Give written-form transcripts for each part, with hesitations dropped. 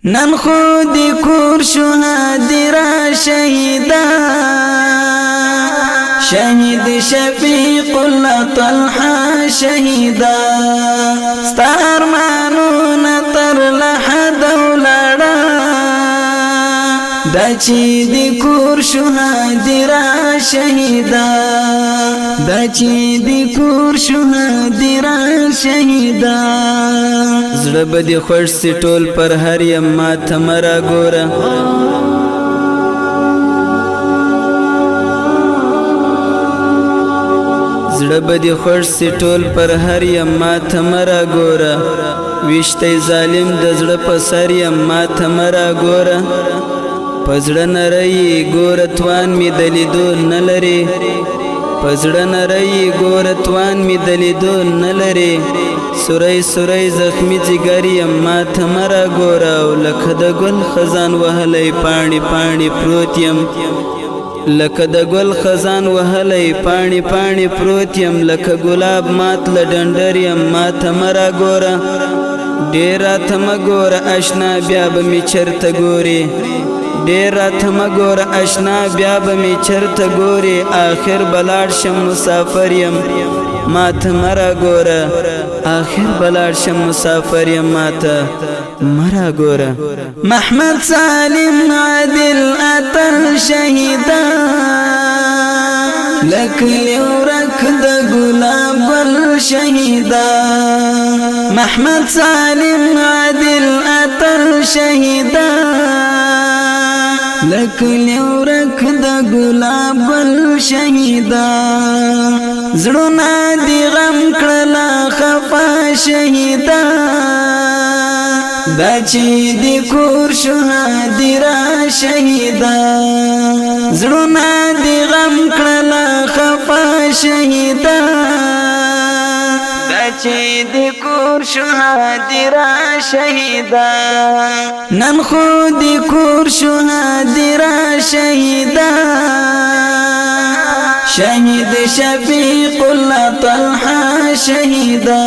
نن خود کور شو هدیرا شهیدا شهید شفیق الله طلحه شهیدا ستار مانون تر لحد ولړه دچی دی کور شو هدیرا شهیدا دچی دی کور شو هدیرا شهیدا زړه بدی خوش سی ټول پر هر یم ما تمرا ګوره زړه بدی خوش سی ټول پر هر یم ما تمرا ګوره وشته ظالم د زړه په سر یم ما تمرا ګوره پزړه نری ګوره توان می دلیدو نه لري پزړه نری ګوره توان می دلیدو نه لري سوری سوری زخمی جگر یم ما تمرا ګوره او لکه د ګل خزان وهلی پاڼې پاڼې پروت یم لکه د ګل خزان وهلی پاڼې پاڼې پروت یم لکه ګلاب مات له ډنډر یم ما تمرا ګوره ډېر راته مه ګوره اشنا بیا به مې چرته ګورې ډېر راته مه ګوره اشنا بیا به مې چرته ګورې آخر به لاړ شم مسافر یم ما ته مه راګوره آخر به لاړ شم مسافر یم ما ته مه راګوره محمد سالم عادل اتل شهیدا لکلی ورک د ګلاب ګل شهیدا محمد سالم عادل اتل شهیدا لکلی ورک د ګلاب ګل شهیدا زړونه دی غم کړلا خفا شهیدا دا چې دی کور شو هدیرا شهیدا زړونه دی غم کړلا خفا شهیدا دا چې دی کور شو هدیرا شهیدا نن خو دی کور شو هدیرا شهیدا شهید شفیق الله طلحه شهیدا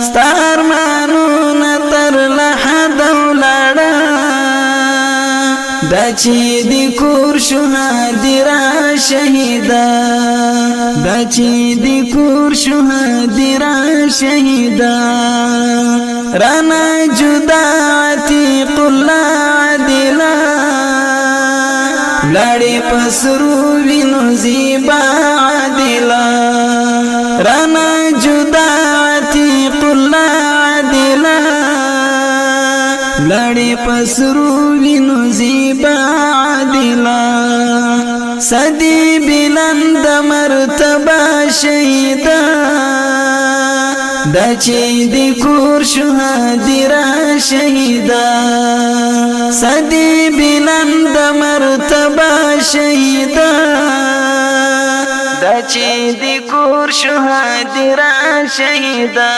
ستار مانون تر لحد ولړه دچی دی کور شو هدیرا شهیدا دچی دی کور شو هدیرا شهیدا رانا جدا عتیق الله عدلا لړې پسرو وینو زیبا عدلا رانا جدا عتیق الله عدلا لړې پسرو وینو زیبا عدلا صدی بلند مرتبه شهیدا دچی دی کور شو هدیرا شهیدا صدی بلند مرتبه شهیدا دچی دی کور شو هدیرا شهیدا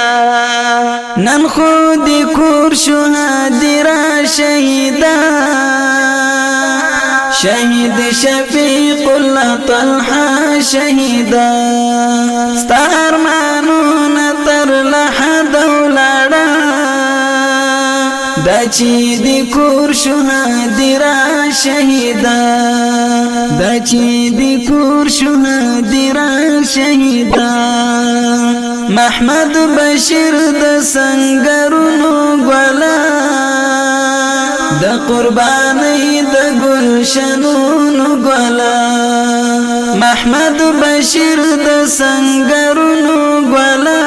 نن خو دی کور شو هدیرا شهیدا شهید شفیق الله طلحه شهیدا ستار مانون تر لحد ولړه دچی دی کور شو هدیرا شهیدا دچی دی کور شو هدیرا شهیدا محمد بشیر د سنگرونو ګلا د قربانی د گلشنونو ګلا محمد بشیر د سنگرونو ګلا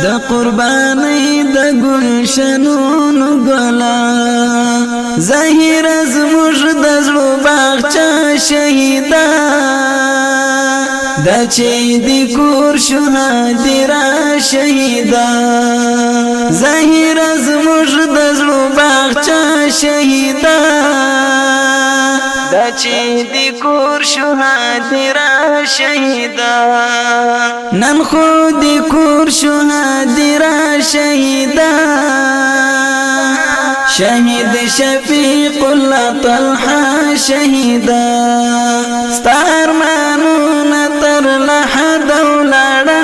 د قربانی د گلشنونو ګلا ظاهر زموږ د زړه باغچه شهیدا دچی دی کور شو هدیرا شهیدا ظاهر زموږ د زړه باغچه شهیدا دچی دی کور شو هدیرا شهیدا نن خو دی کور شو هدیرا شهیدا شهید شفیق الله طلحه شهیدا ستار مانون تر لحد ولړه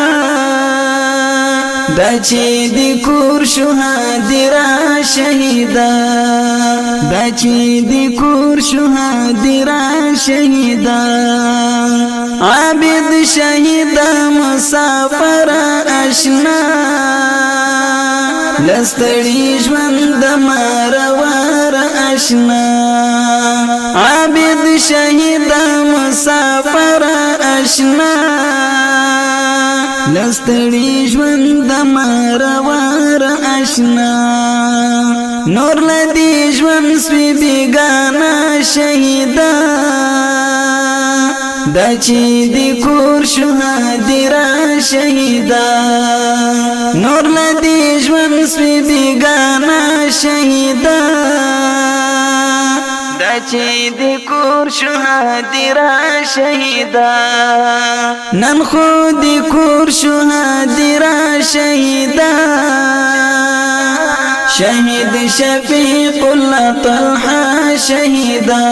دا چې د کور شو هدیره شهیدا دا چې د کور شو هدیره شهیدا عابد شهیدا مسافر آشنا لستړي ژوند مروار آشنا عابد شهیدا مسافر آشنا لستړي ژوند مروار آشنا نور لدی ژوند سوی بیگانا شهیدا دا چې د کور شو هدیره شهیدا نور لدی ژوند سوی بیگانا شهیدا دا چې د کور شو هدیره شهیدا نن خو د کور شو هدیره شهیدا شهید شفیق الله طلحه شهیدا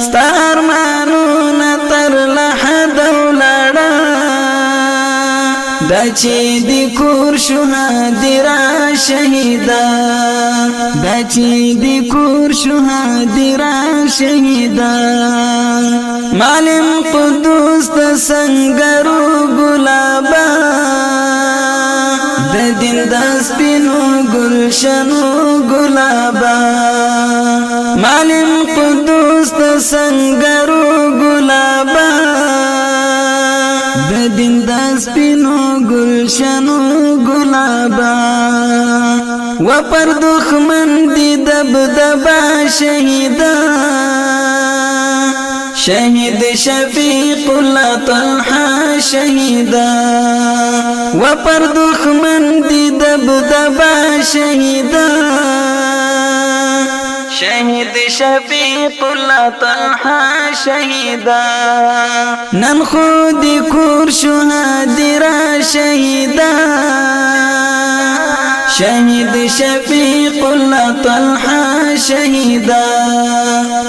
ستار مانونه تر لحد ولاړه دا چې د کور شو هدیره شهیدا دا چې د کور شو هدیره شهیدا معلم قدوس د سنگرو ګلابا د دین د سپینو گلشنو گلابا معلم قدوس د سنگرو گلابا د دین د سپینو گلشنو گلابا و پر دښمن دی دبدبا شهیدا شهید شفیق الله طلحه شهیدا و پر دښمن دی دبدبا شهیدا شهید شفیق الله طلحه شهیدا نن خو د کور شو هدیره شهیدا شهید شفیق الله طلحه شهیدا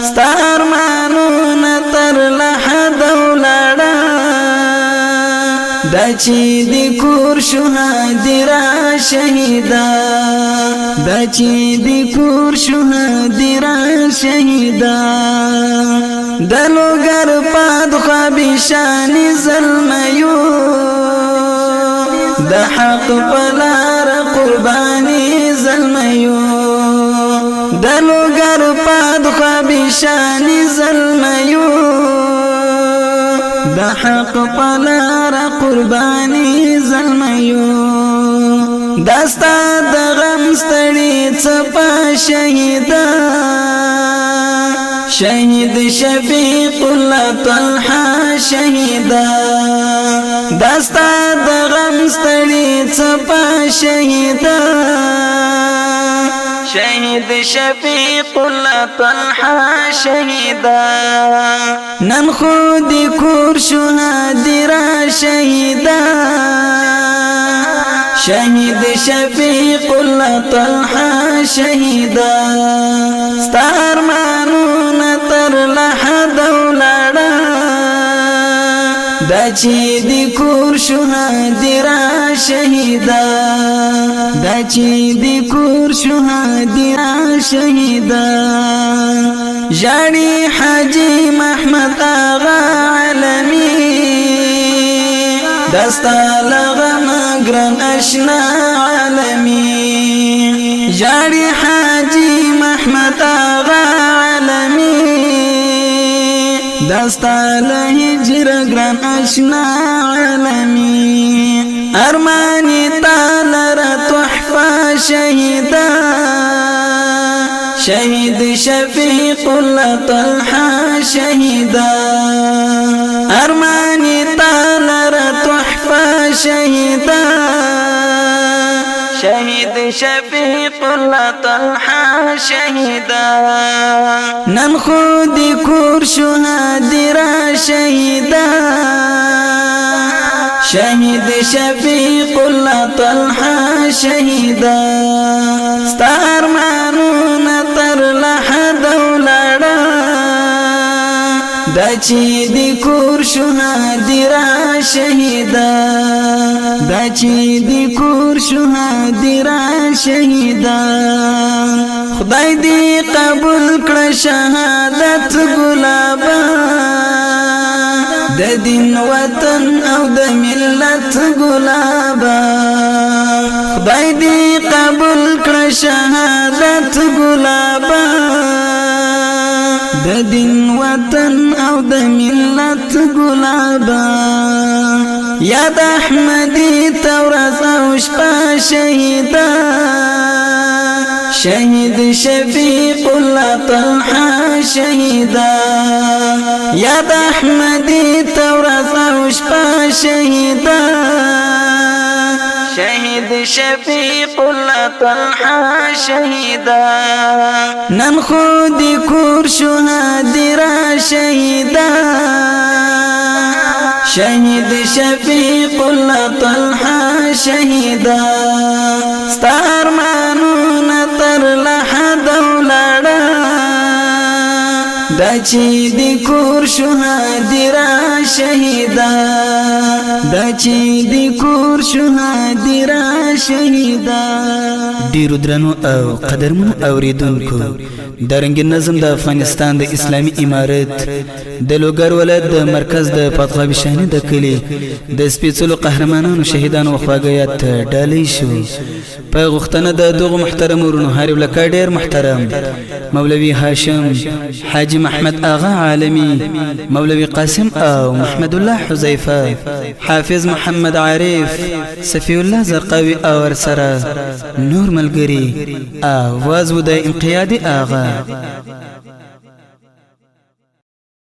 ستار مانونه تر لحد ولاړه دا چې د کور شو هدیره شهیدا دا چې د کور شو هدیره شهیدا د لوګر پاد خوابي شان زلمیو د حق پلار قربانی زلمیو د لوګر پاد خوابي شان زلمیو د حق پلار قربانی زلمیو داستا د غم ستړي څپا شهیدا شهید شفیق الله طلحه شهیدا داستا د غم ستړي څپا شهیدا شهید شفیق الله طلحه شهیدا نن خو د کور شو هدیره شهیدا شهید شفیق الله طلحه شهیدا ستار مانونه تر لحد ولاړه دا چې د کور شو هدیره شهیدا دا چې د کور شو هدیره شهیدا ژاړي حاجی محمد آغا علمی دستا لغم ګران آشنا عالمی ژاړي حاجی محمد آغا علمی دستا لهجر ګران آشنا عالمی ارمانی تالر تحفه شهیدا شهید شفیق الله طلحه شهیدا ارمانی تالر تحفه شهیدا شهید شفیق الله طلحه شهیدا نن خو د کور شو هدیره شهیدا شهید شفیق الله طلحه شهیدا ستار مانونه تر لحد ولاړه دا دا چې دی کور شهادي را شهیدا دا چې دی کور شهادي را شهیدا خدای دی قبول کړ شهادت ګلابا د دین وطن او د ملت ګلابا خدای دی قبول کړ شهادت ګلابا د دین وطن او د ملت ګلابا یاد احمدی تورز او شپه شهیدا شهید شفیق الله طلحه شهیدا یاد احمدی تورز او شپه شهیدا شهید شفیق الله طلحه شهیدا نن خود کور شهادي را شهیدا شهید شفیق الله طلحه شهیدا ستار مانو تر لحد ولاړه دا چې دی کور شهادي را شهیدا دا چې دی کور شهادي را شهیدا ډیرو درنو او قدرمنو اوریدونکو د رنګین نظم د افغانستان د اسلامي امارت د لوګر ولایت د مرکز د پاتغابي شاهني د کلی د سپېڅلو قهرمانانو شهیدانو وفاګیات ډالۍ شو په غوښتنه د دغو محترم ورونو حارب لکه ډیر محترم مولوي هاشم حاجي محمد آغا عالمي مولوي قاسم او محمد الله حذيفه حافظ محمد عارف صفي الله زرقاوي او ورسره نور ملګري اواز ودای انقیادي آغا